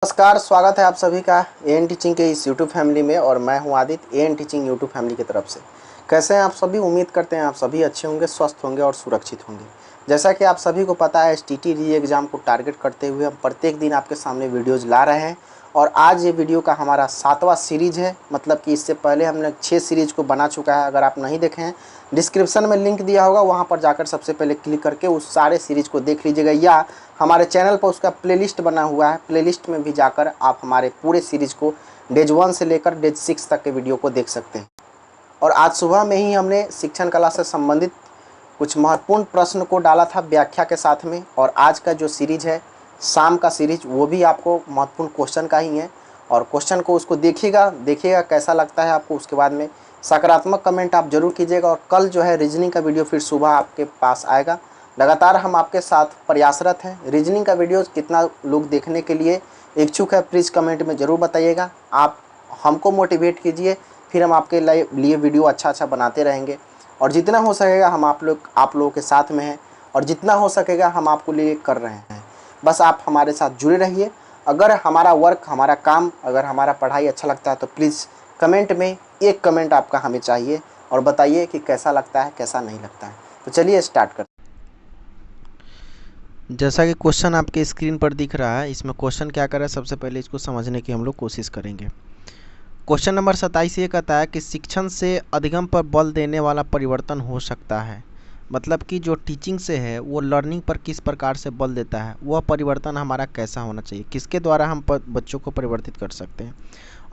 नमस्कार, स्वागत है आप सभी का एएन टीचिंग के इस यूट्यूब फैमिली में। और मैं हूं Aditya, AN teaching YouTube family की तरफ से। कैसे हैं आप सभी? उम्मीद करते हैं आप सभी अच्छे होंगे, स्वस्थ होंगे और सुरक्षित होंगे। जैसा कि आप सभी को पता है, एसटीटी री एग्ज़ाम को टारगेट करते हुए हम प्रत्येक दिन आपके सामने वीडियोज़ ला रहे हैं। और आज ये वीडियो का हमारा 7वां सीरीज़ है। मतलब कि इससे पहले हमने 6 सीरीज़ को बना चुका है। अगर आप नहीं देखे हैं, डिस्क्रिप्शन में लिंक दिया होगा, वहाँ पर जाकर सबसे पहले क्लिक करके उस सारे सीरीज़ को देख लीजिएगा, या हमारे चैनल पर उसका प्लेलिस्ट बना हुआ है। प्लेलिस्ट में भी जाकर आप हमारे पूरे सीरीज़ को डेज 1 से लेकर डेज 6 तक के वीडियो को देख सकते हैं। और आज सुबह में ही हमने शिक्षण कला से संबंधित कुछ महत्वपूर्ण प्रश्न को डाला था व्याख्या के साथ में। और आज का जो सीरीज है, शाम का सीरीज, वो भी आपको महत्वपूर्ण क्वेश्चन का ही है। और क्वेश्चन को उसको देखिएगा कैसा लगता है आपको। उसके बाद में सकारात्मक कमेंट आप जरूर कीजिएगा। और कल जो है रीजनिंग का वीडियो फिर सुबह आपके पास आएगा। लगातार हम आपके साथ प्रयासरत हैं। रीजनिंग का वीडियो कितना लोग देखने के लिए इच्छुक है, प्लीज़ कमेंट में ज़रूर बताइएगा। आप हमको मोटिवेट कीजिए, फिर हम आपके लिए वीडियो अच्छा बनाते रहेंगे। और जितना हो सकेगा हम आप लोगों के साथ में हैं, और जितना हो सकेगा हम आपको लिए कर रहे हैं। बस आप हमारे साथ जुड़े रहिए। अगर हमारा वर्क, हमारा काम, अगर हमारा पढ़ाई अच्छा लगता है तो प्लीज़ कमेंट में एक कमेंट आपका हमें चाहिए और बताइए कि कैसा लगता है, कैसा नहीं लगता है। तो चलिए स्टार्ट करते हैं। जैसा कि क्वेश्चन आपके स्क्रीन पर दिख रहा है, इसमें क्वेश्चन क्या कर रहा है, सबसे पहले इसको समझने की हम लोग कोशिश करेंगे। क्वेश्चन नंबर 27 ये कहता है कि शिक्षण से अधिगम पर बल देने वाला परिवर्तन हो सकता है। मतलब कि जो टीचिंग से है वो लर्निंग पर किस प्रकार से बल देता है, वह परिवर्तन हमारा कैसा होना चाहिए, किसके द्वारा हम बच्चों को परिवर्तित कर सकते हैं।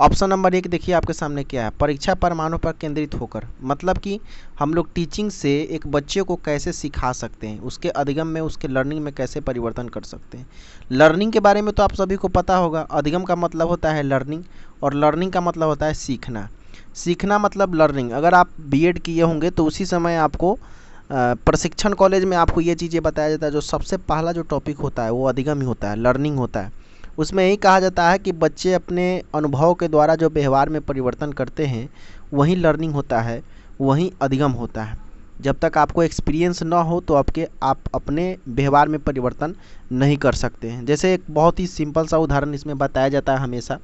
ऑप्शन नंबर 1 देखिए आपके सामने क्या है, परीक्षा परिणामों पर केंद्रित होकर। मतलब कि हम लोग टीचिंग से एक बच्चे को कैसे सिखा सकते हैं, उसके अधिगम में, उसके लर्निंग में कैसे परिवर्तन कर सकते हैं। लर्निंग के बारे में तो आप सभी को पता होगा, अधिगम का मतलब होता है लर्निंग, और लर्निंग का मतलब होता है सीखना। सीखना मतलब लर्निंग। अगर आप बीएड किए होंगे तो उसी समय आपको प्रशिक्षण कॉलेज में आपको ये चीज़ें बताया जाता है। जो सबसे पहला जो टॉपिक होता है वो अधिगम ही होता है, लर्निंग होता है। उसमें यही कहा जाता है कि बच्चे अपने अनुभव के द्वारा जो व्यवहार में परिवर्तन करते हैं वही लर्निंग होता है, वही अधिगम होता है। जब तक आपको एक्सपीरियंस ना हो तो आप अपने व्यवहार में परिवर्तन नहीं कर सकते हैं। जैसे एक बहुत ही सिंपल सा उदाहरण इसमें बताया जाता है हमेशा,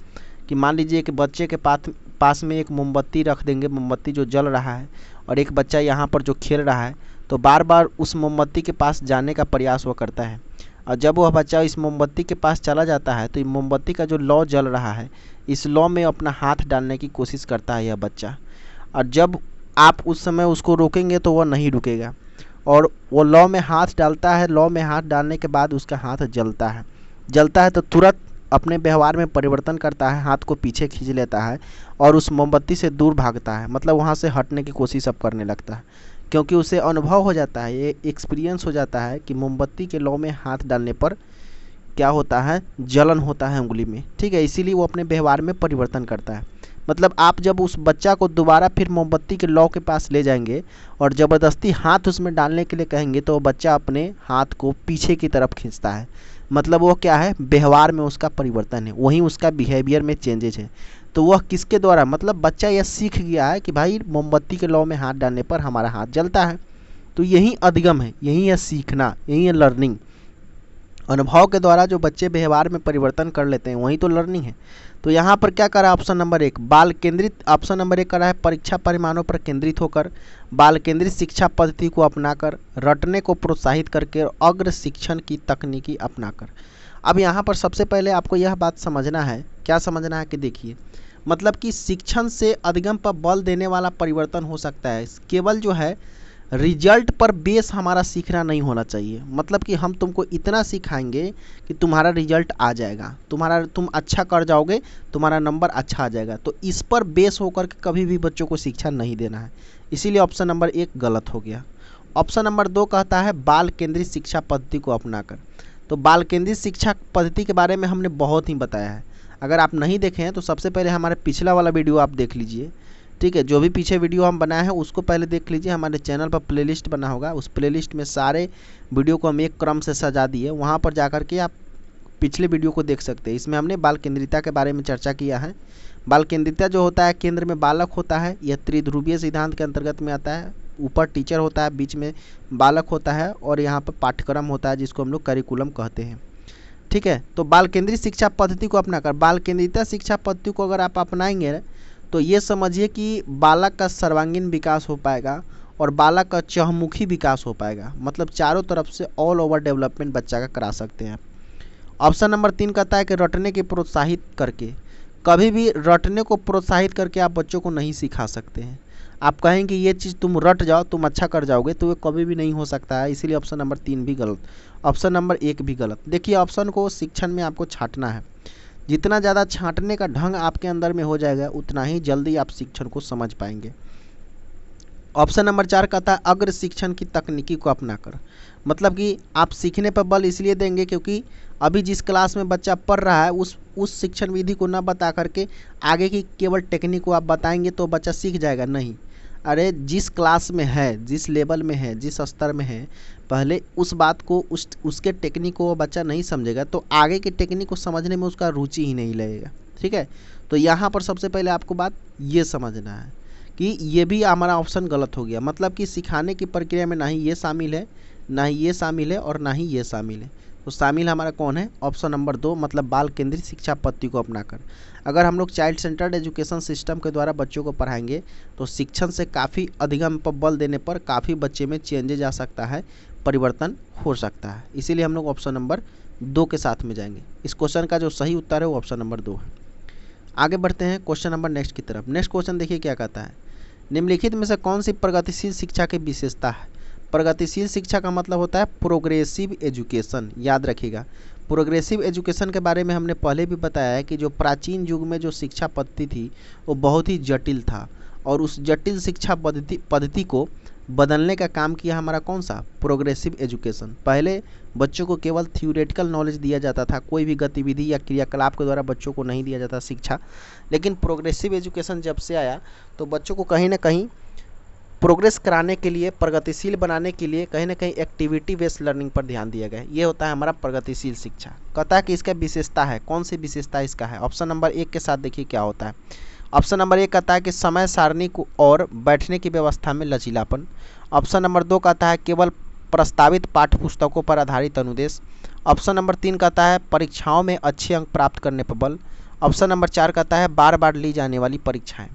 कि मान लीजिए कि बच्चे के पास में एक मोमबत्ती रख देंगे, मोमबत्ती जो जल रहा है, और एक बच्चा यहाँ पर जो खेल रहा है, तो बार बार उस मोमबत्ती के पास जाने का प्रयास वो करता है। और जब वह बच्चा इस मोमबत्ती के पास चला जाता है तो ये मोमबत्ती का जो लौ जल रहा है, इस लौ में अपना हाथ डालने की कोशिश करता है यह बच्चा। और जब आप उस समय उसको रोकेंगे तो वह नहीं रुकेगा, और वो लौ में हाथ डालता है। लौ में हाथ डालने के बाद उसका हाथ जलता है तो तुरंत अपने व्यवहार में परिवर्तन करता है, हाथ को पीछे खींच लेता है और उस मोमबत्ती से दूर भागता है। मतलब वहाँ से हटने की कोशिश अब करने लगता है, क्योंकि उसे अनुभव हो जाता है, ये एक्सपीरियंस हो जाता है कि मोमबत्ती के लौ में हाथ डालने पर क्या होता है, जलन होता है उंगली में। ठीक है, इसीलिए वो अपने व्यवहार में परिवर्तन करता है। मतलब आप जब उस बच्चा को दोबारा फिर मोमबत्ती के लौ के पास ले जाएंगे और ज़बरदस्ती हाथ उसमें डालने के लिए कहेंगे तो बच्चा अपने हाथ को पीछे की तरफ खींचता है। मतलब वो क्या है, व्यवहार में उसका परिवर्तन है, वहीं उसका बिहेवियर में चेंजेज है। तो वह किसके द्वारा, मतलब बच्चा यह सीख गया है कि भाई मोमबत्ती के लौ में हाथ डालने पर हमारा हाथ जलता है। तो यही अधिगम है, यही है सीखना, यही है लर्निंग। अनुभव के द्वारा जो बच्चे व्यवहार में परिवर्तन कर लेते हैं वही तो लर्निंग है। तो यहाँ पर क्या करा, ऑप्शन नंबर 1 बाल केंद्रित, ऑप्शन नंबर 1 करा है परीक्षा परिणामों पर केंद्रित होकर, बाल केंद्रित शिक्षा पद्धति को अपनाकर, रटने को प्रोत्साहित करके, और अग्र शिक्षण की तकनीकी अपनाकर। अब यहाँ पर सबसे पहले आपको यह बात समझना है, क्या समझना है कि देखिए, मतलब कि शिक्षण से अधिगम पर बल देने वाला परिवर्तन हो सकता है। केवल जो है रिजल्ट पर बेस हमारा सीखना नहीं होना चाहिए। मतलब कि हम तुमको इतना सिखाएंगे कि तुम्हारा रिजल्ट आ जाएगा, तुम अच्छा कर जाओगे, तुम्हारा नंबर अच्छा आ जाएगा। तो इस पर बेस होकर के कभी भी बच्चों को शिक्षा नहीं देना है। इसीलिए ऑप्शन नंबर 1 गलत हो गया। ऑप्शन नंबर 2 कहता है बाल केंद्रित शिक्षा पद्धति को अपनाकर। तो बाल केंद्रित शिक्षा पद्धति के बारे में हमने बहुत ही बताया है। अगर आप नहीं देखे हैं तो सबसे पहले हमारे पिछला वाला वीडियो आप देख लीजिए। ठीक है, जो भी पीछे वीडियो हम बनाए हैं उसको पहले देख लीजिए। हमारे चैनल पर प्लेलिस्ट बना होगा, उस प्लेलिस्ट में सारे वीडियो को हम एक क्रम से सजा दिए, वहाँ पर जाकर के आप पिछले वीडियो को देख सकते हैं। इसमें हमने बाल केंद्रिता के बारे में चर्चा किया है। बाल केंद्रिता जो होता है, केंद्र में बालक होता है, यह त्रिध्रुवीय सिद्धांत के अंतर्गत में आता है। ऊपर टीचर होता है, बीच में बालक होता है, और यहाँ पर पाठ्यक्रम होता है जिसको हम लोग करिकुलम कहते हैं। ठीक है। तो बाल केंद्रित शिक्षा पद्धति को अपनाकर, बाल केंद्रित शिक्षा पद्धति को अगर आप अपनाएंगे तो ये समझिए कि बालक का सर्वांगीण विकास हो पाएगा और बालक का चहुमुखी विकास हो पाएगा, मतलब चारों तरफ से ऑल ओवर डेवलपमेंट बच्चा का करा सकते हैं। ऑप्शन नंबर 3 कहता है कि रटने के प्रोत्साहित करके, कभी भी रटने को प्रोत्साहित करके आप बच्चों को नहीं सिखा सकते हैं। आप कहें कि ये चीज़ तुम रट जाओ, तुम अच्छा कर जाओगे, तो ये कभी भी नहीं हो सकता है, इसीलिए ऑप्शन नंबर 3 भी गलत, ऑप्शन नंबर 1 भी गलत। देखिए ऑप्शन को शिक्षण में आपको छांटना है, जितना ज़्यादा छांटने का ढंग आपके अंदर में हो जाएगा उतना ही जल्दी आप शिक्षण को समझ पाएंगे। ऑप्शन नंबर 4 कहता है अग्र शिक्षण की तकनीकी को अपनाकर, मतलब कि आप सीखने पर बल इसलिए देंगे क्योंकि अभी जिस क्लास में बच्चा पढ़ रहा है उस शिक्षण विधि को न बता करके आगे की केवल टेक्निक को आप बताएंगे तो बच्चा सीख जाएगा, नहीं। अरे जिस क्लास में है, जिस लेवल में है, जिस स्तर में है, पहले उस बात को उसके टेक्निक को वो बच्चा नहीं समझेगा तो आगे की टेक्निक को समझने में उसका रुचि ही नहीं लगेगा, ठीक है। तो यहाँ पर सबसे पहले आपको बात ये समझना है कि ये भी हमारा ऑप्शन गलत हो गया, मतलब कि सिखाने की प्रक्रिया में ना ही ये शामिल है, ना ही ये शामिल है और ना ही ये शामिल है। तो शामिल हमारा कौन है? ऑप्शन नंबर 2, मतलब बाल केंद्रित शिक्षा पद्धति को अपनाकर। अगर हम लोग चाइल्ड सेंटर्ड एजुकेशन सिस्टम के द्वारा बच्चों को पढ़ाएंगे तो शिक्षण से काफ़ी अधिगम पर बल देने पर काफ़ी बच्चे में चेंजेज आ सकता है, परिवर्तन हो सकता है। इसीलिए हम लोग ऑप्शन नंबर 2 के साथ में जाएंगे। इस क्वेश्चन का जो सही उत्तर है वो ऑप्शन नंबर 2 है। आगे बढ़ते हैं क्वेश्चन नंबर नेक्स्ट की तरफ। नेक्स्ट क्वेश्चन देखिए क्या कहता है, निम्नलिखित में से कौन सी प्रगतिशील शिक्षा की विशेषता है? प्रगतिशील शिक्षा का मतलब होता है प्रोग्रेसिव एजुकेशन। याद रखिएगा, प्रोग्रेसिव एजुकेशन के बारे में हमने पहले भी बताया है कि जो प्राचीन युग में जो शिक्षा पद्धति थी वो बहुत ही जटिल था और उस जटिल शिक्षा पद्धति को बदलने का काम किया हमारा कौन सा? Progressive education. पहले बच्चों को केवल थ्योरेटिकल नॉलेज दिया जाता था, कोई भी गतिविधि या क्रियाकलाप के द्वारा बच्चों को नहीं दिया जाता शिक्षा। लेकिन प्रोग्रेसिव एजुकेशन जब से आया तो बच्चों को कहीं ना कहीं प्रोग्रेस कराने के लिए, प्रगतिशील बनाने के लिए कहीं ना कहीं एक्टिविटी बेस्ड लर्निंग पर ध्यान दिया गया। ये होता है हमारा प्रगतिशील शिक्षा। कहता है कि इसका विशेषता है, कौन सी विशेषता इसका है? ऑप्शन नंबर 1 के साथ देखिए क्या होता है। ऑप्शन नंबर 1 कहता है कि समय सारणी को और बैठने की व्यवस्था में लचीलापन। ऑप्शन नंबर 2 कहता है केवल प्रस्तावित पाठ्य पुस्तकों पर आधारित अनुदेश। ऑप्शन नंबर 3 कहता है परीक्षाओं में अच्छे अंक प्राप्त करने पर बल। ऑप्शन नंबर 4 कहता है बार बार ली जाने वाली परीक्षाएं।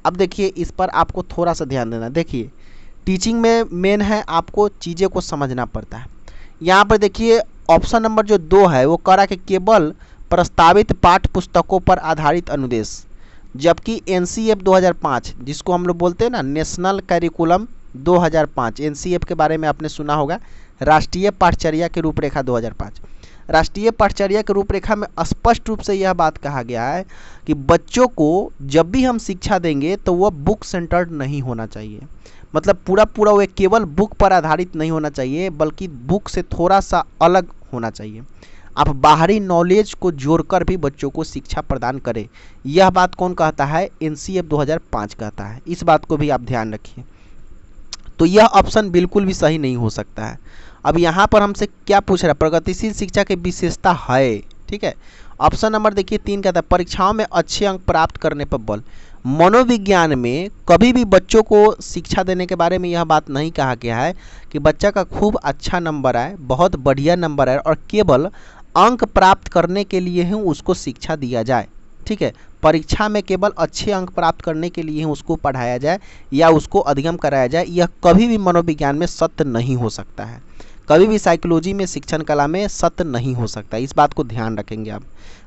अब देखिए इस पर आपको थोड़ा सा ध्यान देना। देखिए टीचिंग में मेन है आपको चीज़ें को समझना पड़ता है। यहाँ पर देखिए ऑप्शन नंबर जो 2 है वो कह रहा है कि केवल प्रस्तावित पाठ्य पुस्तकों पर आधारित अनुदेश, जबकि NCF 2005 जिसको हम लोग बोलते हैं ना नेशनल करिकुलम 2005, NCF के बारे में आपने सुना होगा, राष्ट्रीय पाठचर्या की रूपरेखा 2005। राष्ट्रीय पाठचर्या की रूपरेखा में स्पष्ट रूप से यह बात कहा गया है कि बच्चों को जब भी हम शिक्षा देंगे तो वह बुक सेंटर्ड नहीं होना चाहिए, मतलब पूरा वह केवल बुक पर आधारित नहीं होना चाहिए बल्कि बुक से थोड़ा सा अलग होना चाहिए। आप बाहरी नॉलेज को जोड़कर भी बच्चों को शिक्षा प्रदान करें, यह बात कौन कहता है? NCF 2005 कहता है। इस बात को भी आप ध्यान रखिए। तो यह ऑप्शन बिल्कुल भी सही नहीं हो सकता है। अब यहाँ पर हमसे क्या पूछ रहा है? प्रगतिशील शिक्षा की विशेषता है, ठीक है। ऑप्शन नंबर देखिए 3 कहता है परीक्षाओं में अच्छे अंक प्राप्त करने पर बल। मनोविज्ञान में कभी भी बच्चों को शिक्षा देने के बारे में यह बात नहीं कहा गया है कि बच्चा का खूब अच्छा नंबर आए, बहुत बढ़िया नंबर आए और केवल अंक प्राप्त करने के लिए ही उसको शिक्षा दिया जाए, ठीक है। परीक्षा में केवल अच्छे अंक प्राप्त करने के लिए ही उसको पढ़ाया जाए या उसको अधिगम कराया जाए, यह कभी भी मनोविज्ञान में सत्य नहीं हो सकता है। कभी भी साइकोलॉजी में, शिक्षण कला में सत्य नहीं हो सकता। इस बात को ध्यान रखेंगे आप,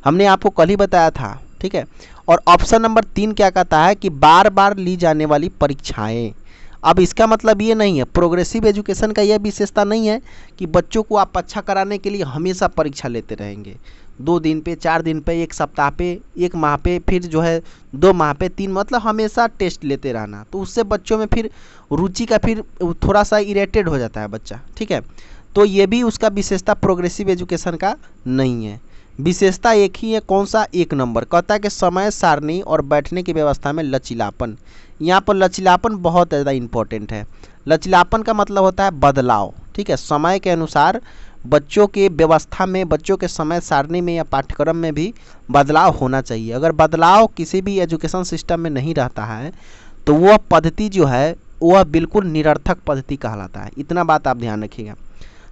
हमने आपको कल ही बताया था, ठीक है। और ऑप्शन नंबर 3 क्या कहता है कि बार बार ली जाने वाली परीक्षाएं। अब इसका मतलब ये नहीं है, प्रोग्रेसिव एजुकेशन का यह विशेषता नहीं है कि बच्चों को आप अच्छा कराने के लिए हमेशा परीक्षा लेते रहेंगे, 2 दिन पे, 4 दिन पे, 1 सप्ताह पे, 1 माह पे, फिर जो है 2 माह पे, 3, मतलब हमेशा टेस्ट लेते रहना। तो उससे बच्चों में फिर रुचि का फिर थोड़ा सा इरिटेट हो जाता है बच्चा, ठीक है। तो ये भी उसका विशेषता प्रोग्रेसिव एजुकेशन का नहीं है। विशेषता एक ही है, कौन सा? 1 नंबर कहता है कि समय सारणी और बैठने की व्यवस्था में लचीलापन। यहाँ पर लचीलापन बहुत ज़्यादा इंपॉर्टेंट है। लचीलापन का मतलब होता है बदलाव, ठीक है। समय के अनुसार बच्चों के व्यवस्था में, बच्चों के समय सारणी में या पाठ्यक्रम में भी बदलाव होना चाहिए। अगर बदलाव किसी भी एजुकेशन सिस्टम में नहीं रहता है तो वह पद्धति जो है वह बिल्कुल निरर्थक पद्धति कहलाता है। इतना बात आप ध्यान रखिएगा।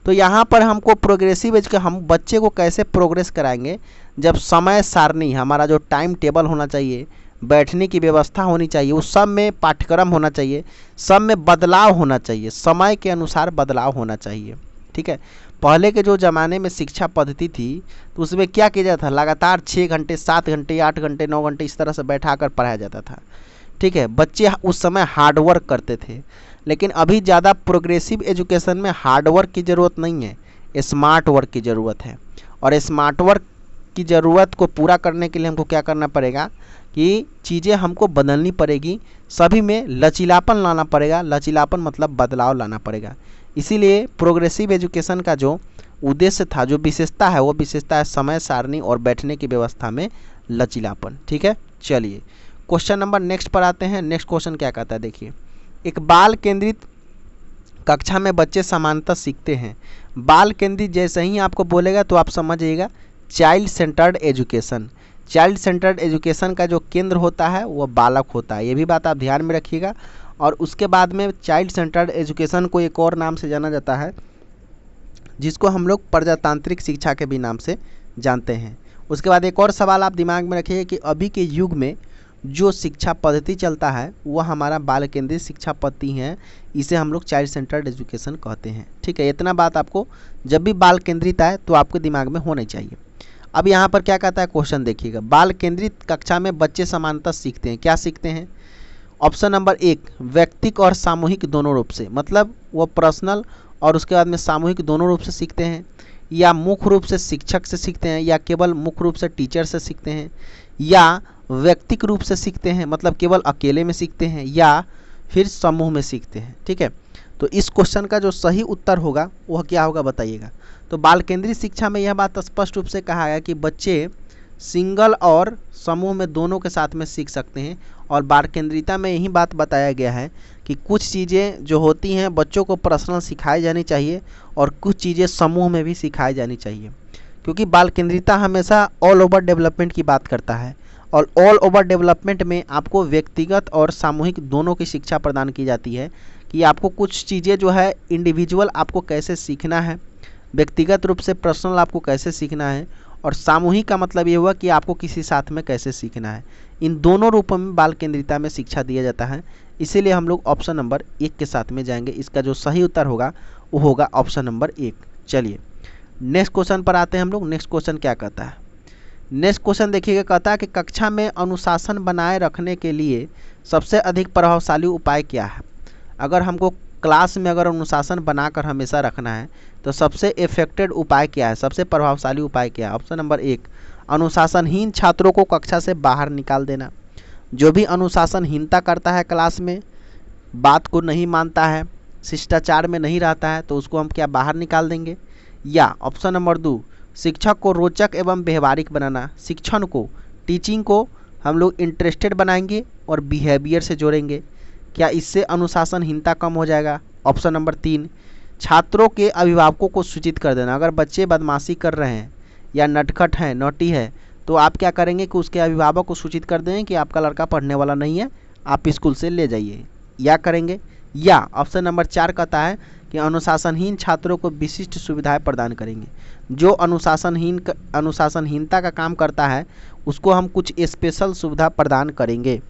तो यहाँ पर हमको प्रोग्रेसिव एज के हम बच्चे को कैसे प्रोग्रेस कराएंगे, जब समय सारणी हमारा जो टाइम टेबल होना चाहिए, बैठने की व्यवस्था होनी चाहिए, उस सब में पाठ्यक्रम होना चाहिए, सब में बदलाव होना चाहिए, समय के अनुसार बदलाव होना चाहिए। ठीक है, पहले के जो ज़माने में शिक्षा पद्धति थी तो उसमें क्या किया जाता था, लगातार 6 घंटे 7 घंटे 8 घंटे 9 घंटे इस तरह से बैठा कर पढ़ाया जाता था। ठीक है, बच्चे उस समय हार्ड वर्क करते थे, लेकिन अभी ज़्यादा प्रोग्रेसिव एजुकेशन में हार्ड वर्क की ज़रूरत नहीं है, स्मार्ट वर्क की ज़रूरत है। और स्मार्ट वर्क की ज़रूरत को पूरा करने के लिए हमको क्या करना पड़ेगा कि चीज़ें हमको बदलनी पड़ेगी, सभी में लचीलापन लाना पड़ेगा। लचीलापन मतलब बदलाव लाना पड़ेगा। इसीलिए प्रोग्रेसिव एजुकेशन का जो उद्देश्य था, जो विशेषता है, वो विशेषता है समय सारणी और बैठने की व्यवस्था में लचीलापन। ठीक है, चलिए क्वेश्चन नंबर नेक्स्ट पर आते हैं। नेक्स्ट क्वेश्चन क्या कहता है, देखिए, एक बाल केंद्रित कक्षा में बच्चे समानता सीखते हैं। बाल केंद्रित जैसे ही आपको बोलेगा तो आप समझिएगा child centred education. Child centred education का जो केंद्र होता है वो बालक होता है, ये भी बात आप ध्यान में रखिएगा। और उसके बाद में चाइल्ड सेंटर्ड एजुकेशन को एक और नाम से जाना जाता है, जिसको हम लोग प्रजातांत्रिक शिक्षा के भी नाम से जानते हैं। उसके बाद एक और सवाल आप दिमाग में रखिए कि अभी के युग में जो शिक्षा पद्धति चलता है वह हमारा बाल केंद्रित शिक्षा पद्धति है, इसे हम लोग चाइल्ड सेंटर्ड एजुकेशन कहते हैं। ठीक है, इतना बात आपको जब भी बाल केंद्रित आए तो आपके दिमाग में होना चाहिए। अब यहाँ पर क्या कहता है क्वेश्चन, देखिएगा, बाल केंद्रित कक्षा में बच्चे समानता सीखते हैं। क्या सीखते हैं? ऑप्शन नंबर 1, व्यक्तिक और सामूहिक दोनों रूप से, मतलब वो पर्सनल और उसके बाद में सामूहिक दोनों रूप से सीखते हैं, या मुख्य रूप से शिक्षक से सीखते हैं, या केवल मुख्य रूप से टीचर से सीखते हैं, या व्यक्तिक रूप से सीखते हैं मतलब केवल अकेले में सीखते हैं, या फिर समूह में सीखते हैं। ठीक है, तो इस क्वेश्चन का जो सही उत्तर होगा वह क्या होगा बताइएगा। तो बाल केंद्रित शिक्षा में यह बात स्पष्ट रूप से कहा गया कि बच्चे सिंगल और समूह में दोनों के साथ में सीख सकते हैं। और बाल केंद्रिता में यही बात बताया गया है कि कुछ चीज़ें जो होती हैं बच्चों को पर्सनल सिखाई जानी चाहिए और कुछ चीज़ें समूह में भी सिखाई जानी चाहिए, क्योंकि बाल केंद्रिता हमेशा ऑल ओवर डेवलपमेंट की बात करता है। और ऑल ओवर डेवलपमेंट में आपको व्यक्तिगत और सामूहिक दोनों की शिक्षा प्रदान की जाती है कि आपको कुछ चीज़ें जो है इंडिविजुअल आपको कैसे सीखना है, व्यक्तिगत रूप से पर्सनल आपको कैसे सीखना है, और सामूहिक का मतलब ये हुआ कि आपको किसी साथ में कैसे सीखना है। इन दोनों रूपों में बाल केंद्रिता में शिक्षा दिया जाता है। इसीलिए हम लोग ऑप्शन नंबर 1 के साथ में जाएंगे। इसका जो सही उत्तर होगा वो होगा ऑप्शन नंबर 1। चलिए नेक्स्ट क्वेश्चन पर आते हैं हम लोग। नेक्स्ट क्वेश्चन क्या कहता है? नेक्स्ट क्वेश्चन देखिएगा, कहता है कि कक्षा में अनुशासन बनाए रखने के लिए सबसे अधिक प्रभावशाली उपाय क्या है। अगर हमको क्लास में अगर अनुशासन बनाकर हमेशा रखना है तो सबसे इफेक्टेड उपाय क्या है, सबसे प्रभावशाली उपाय क्या है? ऑप्शन नंबर 1, अनुशासनहीन छात्रों को कक्षा से बाहर निकाल देना। जो भी अनुशासनहीनता करता है क्लास में, बात को नहीं मानता है, शिष्टाचार में नहीं रहता है, तो उसको हम क्या बाहर निकाल देंगे। या ऑप्शन नंबर 2, शिक्षक को रोचक एवं व्यवहारिक बनाना। शिक्षण को, टीचिंग को हम लोग इंटरेस्टेड बनाएंगे और बिहेवियर से जोड़ेंगे। क्या इससे अनुशासनहीनता कम हो जाएगा? ऑप्शन नंबर 3, छात्रों के अभिभावकों को सूचित कर देना। अगर बच्चे बदमाशी कर रहे हैं या नटखट हैं, नोटी है, तो आप क्या करेंगे कि उसके अभिभावक को सूचित कर दें कि आपका लड़का पढ़ने वाला नहीं है, आप स्कूल से ले जाइए, या करेंगे। या ऑप्शन नंबर 4 कहता है कि अनुशासनहीन छात्रों को विशिष्ट सुविधाएं प्रदान करेंगे। जो अनुशासनहीनता का काम करता है उसको हम कुछ स्पेशल सुविधा प्रदान करेंगे।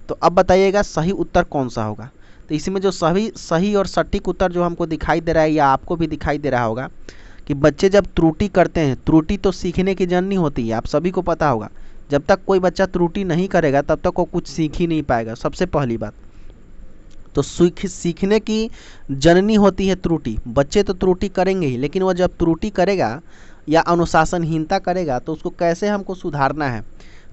तो अब बताइएगा सही उत्तर कौन सा होगा। तो इसमें जो सही और सटीक उत्तर जो हमको दिखाई दे रहा है या आपको भी दिखाई दे रहा होगा कि बच्चे जब त्रुटि करते हैं, त्रुटि तो सीखने की जननी होती है, आप सभी को पता होगा। जब तक कोई बच्चा त्रुटि नहीं करेगा तब तक वो कुछ सीख ही नहीं पाएगा, सबसे पहली बात। तो सीखने की जननी होती है त्रुटि। बच्चे तो त्रुटि करेंगे ही, लेकिन वह जब त्रुटि करेगा या अनुशासनहीनता करेगा तो उसको कैसे हमको सुधारना है।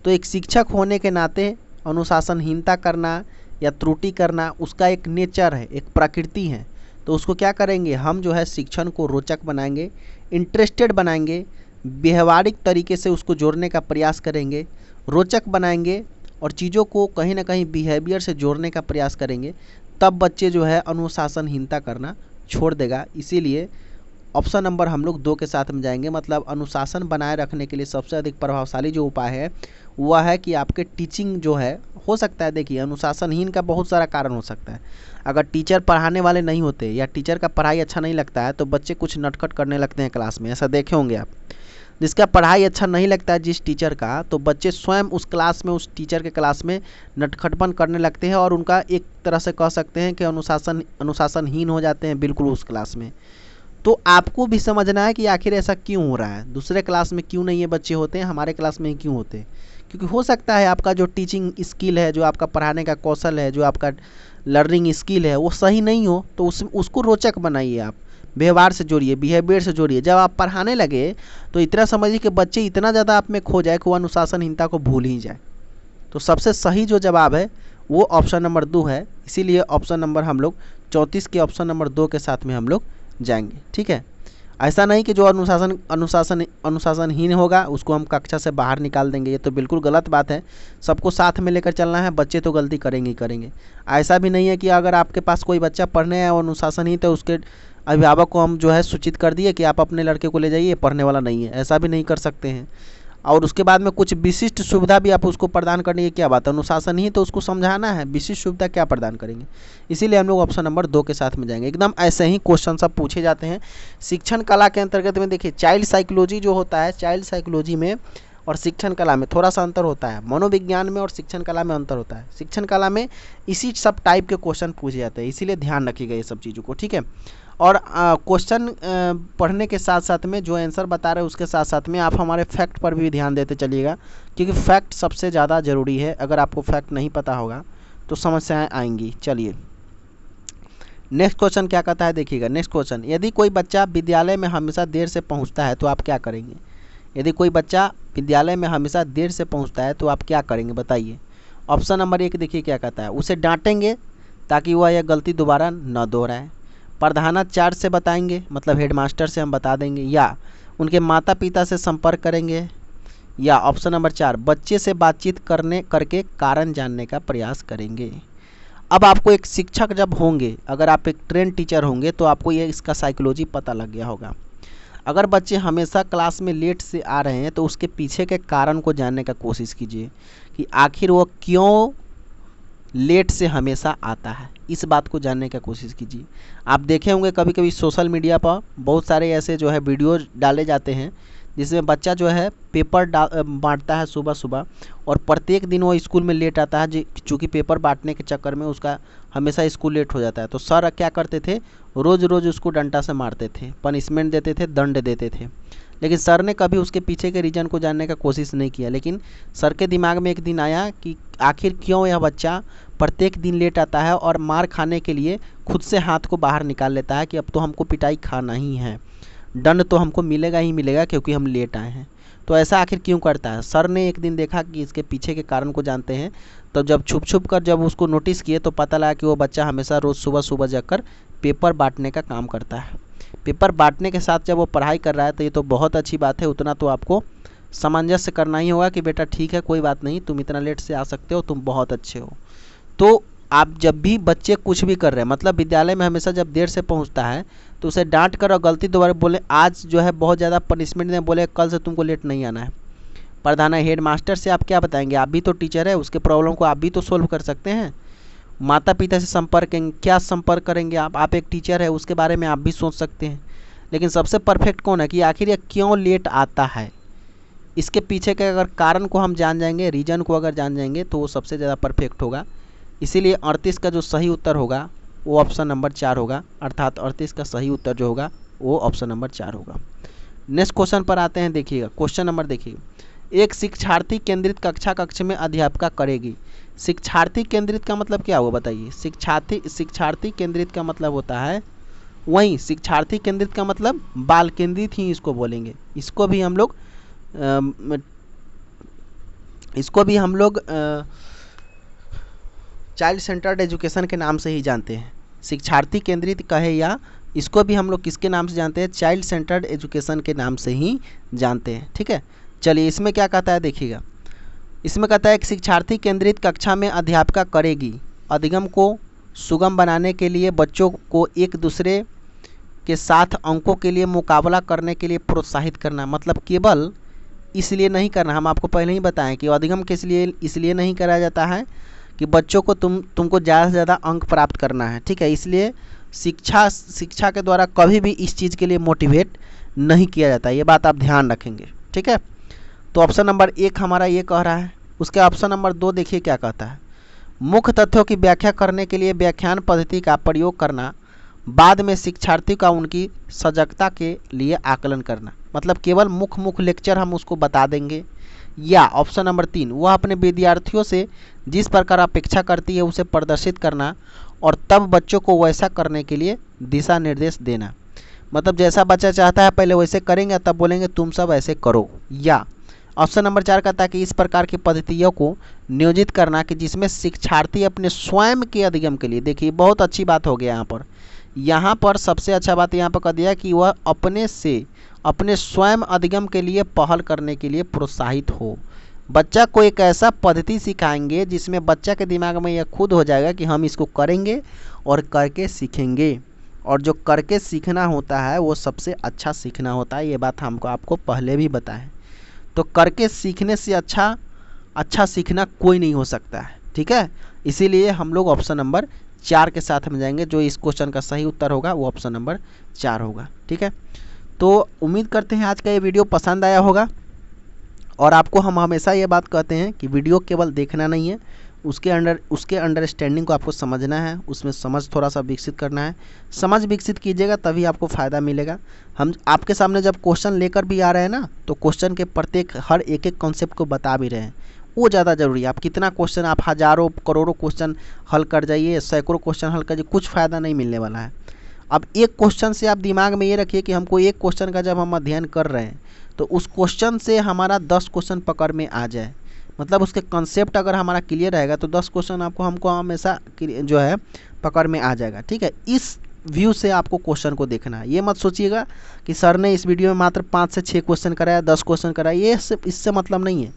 तो एक शिक्षक होने के नाते अनुशासनहीनता करना या त्रुटि करना उसका एक नेचर है, एक प्रकृति है। तो उसको क्या करेंगे हम, जो है शिक्षण को रोचक बनाएंगे, इंटरेस्टेड बनाएंगे, व्यवहारिक तरीके से उसको जोड़ने का प्रयास करेंगे, रोचक बनाएंगे और चीज़ों को कहीं ना कहीं बिहेवियर से जोड़ने का प्रयास करेंगे। तब बच्चे जो है अनुशासनहीनता करना छोड़ देगा। इसीलिए ऑप्शन नंबर हम लोग 2 के साथ में जाएंगे। मतलब अनुशासन बनाए रखने के लिए सबसे अधिक प्रभावशाली जो उपाय है वह है कि आपके टीचिंग जो है, हो सकता है देखिए अनुशासनहीन का बहुत सारा कारण हो सकता है। अगर टीचर पढ़ाने वाले नहीं होते या टीचर का पढ़ाई अच्छा नहीं लगता है तो बच्चे कुछ नटखट करने लगते हैं क्लास में, ऐसा देखे होंगे आप। जिसका पढ़ाई अच्छा नहीं लगता है जिस टीचर का, तो बच्चे स्वयं उस क्लास में, उस टीचर के क्लास में नटखटपन करने लगते हैं और उनका एक तरह से कह सकते हैं कि अनुशासनहीन हो जाते हैं बिल्कुल उस क्लास में। तो आपको भी समझना है कि आखिर ऐसा क्यों हो रहा है, दूसरे क्लास में क्यों नहीं ये बच्चे होते हैं, हमारे क्लास में ही क्यों होते हैं। क्योंकि हो सकता है आपका जो टीचिंग स्किल है, जो आपका पढ़ाने का कौशल है, जो आपका लर्निंग स्किल है वो सही नहीं हो, तो उसको रोचक बनाइए आप, व्यवहार से जोड़िए, बिहेवियर से जोड़िए। जब आप पढ़ाने लगे तो इतना समझिए कि बच्चे इतना ज़्यादा आप में खो जाए कि वो अनुशासनहीनता को भूल ही जाए। तो सबसे सही जो जवाब है वो ऑप्शन नंबर 2 है। इसीलिए ऑप्शन नंबर हम लोग 34 के ऑप्शन नंबर 2 के साथ में हम लोग जाएंगे। ठीक है, ऐसा नहीं कि जो अनुशासनहीन होगा उसको हम कक्षा से बाहर निकाल देंगे, ये तो बिल्कुल गलत बात है। सबको साथ में लेकर चलना है, बच्चे तो गलती करेंगे ही करेंगे। ऐसा भी नहीं है कि अगर आपके पास कोई बच्चा पढ़ने है और अनुशासनहीन, तो उसके अभिभावक को हम जो है सूचित कर दिए कि आप अपने लड़के को ले जाइए, पढ़ने वाला नहीं है, ऐसा भी नहीं कर सकते हैं। और उसके बाद में कुछ विशिष्ट सुविधा भी आप उसको प्रदान करने की क्या बात है, अनुशासन ही तो उसको समझाना है, विशिष्ट सुविधा क्या प्रदान करेंगे। इसीलिए हम लोग ऑप्शन नंबर 2 के साथ में जाएंगे। एकदम ऐसे ही क्वेश्चन सब पूछे जाते हैं। शिक्षण कला के अंतर्गत में देखिए चाइल्ड साइकोलॉजी जो होता है, चाइल्ड साइकोलॉजी में और शिक्षण कला में थोड़ा सा अंतर होता है। मनोविज्ञान में और शिक्षण कला में अंतर होता है। शिक्षण कला में इसी सब टाइप के क्वेश्चन पूछे जाते हैं, इसीलिए ध्यान रखिएगा ये सब चीज़ों को। ठीक है, और क्वेश्चन पढ़ने के साथ साथ में जो आंसर बता रहे हैं उसके साथ साथ में आप हमारे फैक्ट पर भी ध्यान देते चलिएगा, क्योंकि फैक्ट सबसे ज़्यादा ज़रूरी है। अगर आपको फैक्ट नहीं पता होगा तो समस्याएं आएंगी। चलिए नेक्स्ट क्वेश्चन क्या कहता है देखिएगा। नेक्स्ट क्वेश्चन, यदि कोई बच्चा विद्यालय में हमेशा देर से पहुंचता है तो आप क्या करेंगे। यदि कोई बच्चा विद्यालय में हमेशा देर से पहुंचता है तो आप क्या करेंगे बताइए। ऑप्शन नंबर 1 देखिए क्या कहता है, उसे डांटेंगे ताकि वह यह गलती दोबारा न दोहराए, प्रधानाचार्य से बताएंगे मतलब हेडमास्टर से हम बता देंगे, या उनके माता पिता से संपर्क करेंगे, या ऑप्शन नंबर 4 बच्चे से बातचीत करके कारण जानने का प्रयास करेंगे। अब आपको एक शिक्षक जब होंगे, अगर आप एक ट्रेन टीचर होंगे तो आपको ये इसका साइकोलॉजी पता लग गया होगा। अगर बच्चे हमेशा क्लास में लेट से आ रहे हैं तो उसके पीछे के कारण को जानने का कोशिश कीजिए कि आखिर वो क्यों लेट से हमेशा आता है, इस बात को जानने का कोशिश कीजिए। आप देखे होंगे कभी कभी सोशल मीडिया पर बहुत सारे ऐसे जो है वीडियो डाले जाते हैं जिसमें बच्चा जो है पेपर बांटता है सुबह सुबह, और प्रत्येक दिन वो स्कूल में लेट आता है चूँकि पेपर बांटने के चक्कर में उसका हमेशा स्कूल लेट हो जाता है। तो सर क्या करते थे, रोज़ रोज़ उसको डंडा से मारते थे, पनिशमेंट देते थे, दंड देते थे। लेकिन सर ने कभी उसके पीछे के रीज़न को जानने का कोशिश नहीं किया। लेकिन सर के दिमाग में एक दिन आया कि आखिर क्यों यह बच्चा प्रत्येक दिन लेट आता है, और मार खाने के लिए खुद से हाथ को बाहर निकाल लेता है कि अब तो हमको पिटाई खाना ही है, दंड तो हमको मिलेगा ही मिलेगा क्योंकि हम लेट आए हैं। तो ऐसा आखिर क्यों करता है। सर ने एक दिन देखा कि इसके पीछे के कारण को जानते हैं, तो जब छुप छुप कर जब उसको नोटिस किए तो पता लगा कि वो बच्चा हमेशा रोज़ सुबह सुबह जाकर पेपर बांटने का काम करता है। पेपर बांटने के साथ जब वो पढ़ाई कर रहा है तो ये तो बहुत अच्छी बात है, उतना तो आपको सामंजस्य करना ही होगा कि बेटा ठीक है कोई बात नहीं, तुम इतना लेट से आ सकते हो, तुम बहुत अच्छे हो। तो आप जब भी बच्चे कुछ भी कर रहे हैं, मतलब विद्यालय में हमेशा जब देर से पहुंचता है तो उसे डांट कर और गलती दोबारा बोले, आज जो है बहुत ज़्यादा पनिशमेंट दें, बोले कल से तुमको लेट नहीं आना है। प्रधान हेड मास्टर से आप क्या बताएंगे, आप भी तो टीचर है, उसके प्रॉब्लम को आप भी तो सोल्व कर सकते हैं। माता पिता से संपर्क क्या संपर्क करेंगे आप एक टीचर है, उसके बारे में आप भी सोच सकते हैं। लेकिन सबसे परफेक्ट कौन है कि आखिर यह क्यों लेट आता है, इसके पीछे के अगर कारण को हम जान जाएंगे, रीजन को अगर जान जाएंगे तो वो सबसे ज़्यादा परफेक्ट होगा। इसीलिए 38 का जो सही उत्तर होगा वो ऑप्शन नंबर 4 होगा, अर्थात 38 का सही उत्तर जो होगा वो ऑप्शन नंबर 4 होगा। नेक्स्ट क्वेश्चन पर आते हैं। देखिएगा क्वेश्चन नंबर देखिए, एक शिक्षार्थी केंद्रित कक्ष में अध्यापिका करेगी। शिक्षार्थी केंद्रित का मतलब क्या हुआ बताइए। शिक्षार्थी केंद्रित का मतलब होता है, वहीं शिक्षार्थी केंद्रित का मतलब बाल केंद्रित ही इसको बोलेंगे। इसको भी हम लोग चाइल्ड सेंटर्ड एजुकेशन के नाम से ही जानते हैं। शिक्षार्थी केंद्रित कहे या इसको भी हम लोग किसके नाम से जानते हैं, चाइल्ड सेंटर्ड एजुकेशन के नाम से ही जानते हैं। ठीक है, चलिए इसमें क्या कहता है देखिएगा। इसमें कहता है कि शिक्षार्थी केंद्रित कक्षा में अध्यापिका करेगी अधिगम को सुगम बनाने के लिए बच्चों को एक दूसरे के साथ अंकों के लिए मुकाबला करने के लिए प्रोत्साहित करना। मतलब केवल इसलिए नहीं करना, हम आपको पहले ही बताएं कि अधिगम किस लिए इसलिए नहीं कराया जाता है कि बच्चों को तुमको ज़्यादा से ज़्यादा अंक प्राप्त करना है, ठीक है। इसलिए शिक्षा के द्वारा कभी भी इस चीज़ के लिए मोटिवेट नहीं किया जाता, ये बात आप ध्यान रखेंगे, ठीक है। तो ऑप्शन नंबर 1 हमारा ये कह रहा है। उसके ऑप्शन नंबर 2 देखिए क्या कहता है, मुख्य तथ्यों की व्याख्या करने के लिए व्याख्यान पद्धति का प्रयोग करना, बाद में शिक्षार्थी का उनकी सजगता के लिए आकलन करना। मतलब केवल मुख्य लेक्चर हम उसको बता देंगे, या ऑप्शन नंबर 3 वह अपने विद्यार्थियों से जिस प्रकार अपेक्षा करती है उसे प्रदर्शित करना और तब बच्चों को वैसा करने के लिए दिशा निर्देश देना। मतलब जैसा बच्चा चाहता है पहले वैसे करेंगे, तब बोलेंगे तुम सब ऐसे करो। या ऑप्शन नंबर 4 कहता है कि इस प्रकार की पद्धतियों को नियोजित करना कि जिसमें शिक्षार्थी अपने स्वयं के अधिगम के लिए, देखिए बहुत अच्छी बात हो गया यहाँ पर सबसे अच्छा बात यहाँ पर कह दिया कि वह अपने स्वयं अधिगम के लिए पहल करने के लिए प्रोत्साहित हो। बच्चा को एक ऐसा पद्धति सिखाएंगे जिसमें बच्चा के दिमाग में यह खुद हो जाएगा कि हम इसको करेंगे और करके सीखेंगे, और जो करके सीखना होता है वो सबसे अच्छा सीखना होता है। ये बात हमको आपको पहले भी बताएं। तो करके सीखने से अच्छा सीखना कोई नहीं हो सकता है, ठीक है। इसीलिए हम लोग ऑप्शन नंबर 4 के साथ में जाएंगे। जो इस क्वेश्चन का सही उत्तर होगा वो ऑप्शन नंबर 4 होगा, ठीक है। तो उम्मीद करते हैं आज का ये वीडियो पसंद आया होगा, और आपको हम हमेशा ये बात कहते हैं कि वीडियो केवल देखना नहीं है, उसके अंडरस्टैंडिंग को आपको समझना है, उसमें समझ थोड़ा सा विकसित करना है। समझ विकसित कीजिएगा तभी आपको फ़ायदा मिलेगा। हम आपके सामने जब क्वेश्चन लेकर भी आ रहे हैं ना, तो क्वेश्चन के प्रत्येक हर एक कॉन्सेप्ट को बता भी रहे हैं, वो ज़्यादा ज़रूरी है। आप कितना क्वेश्चन, आप हज़ारों करोड़ों क्वेश्चन हल कर जाइए, सैकड़ों क्वेश्चन हल कर जाइए, कुछ फ़ायदा नहीं मिलने वाला है। अब एक क्वेश्चन से आप दिमाग में ये रखिए कि हमको एक क्वेश्चन का जब हम अध्ययन कर रहे हैं तो उस क्वेश्चन से हमारा 10 क्वेश्चन पकड़ में आ जाए। मतलब उसके कंसेप्ट अगर हमारा क्लियर रहेगा तो 10 क्वेश्चन हमको हमेशा जो है पकड़ में आ जाएगा, ठीक है। इस व्यू से आपको क्वेश्चन को देखना है। ये मत सोचिएगा कि सर ने इस वीडियो में मात्र 5 से 6 क्वेश्चन कराया, 10 क्वेश्चन कराया, ये इससे मतलब नहीं है।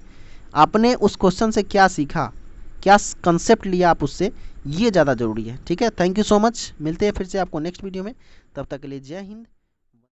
आपने उस क्वेश्चन से क्या सीखा, क्या कंसेप्ट लिया आप उससे, ये ज़्यादा ज़रूरी है, ठीक है। Thank you so much. मिलते हैं फिर से आपको नेक्स्ट वीडियो में, तब तक के लिए जय हिंद।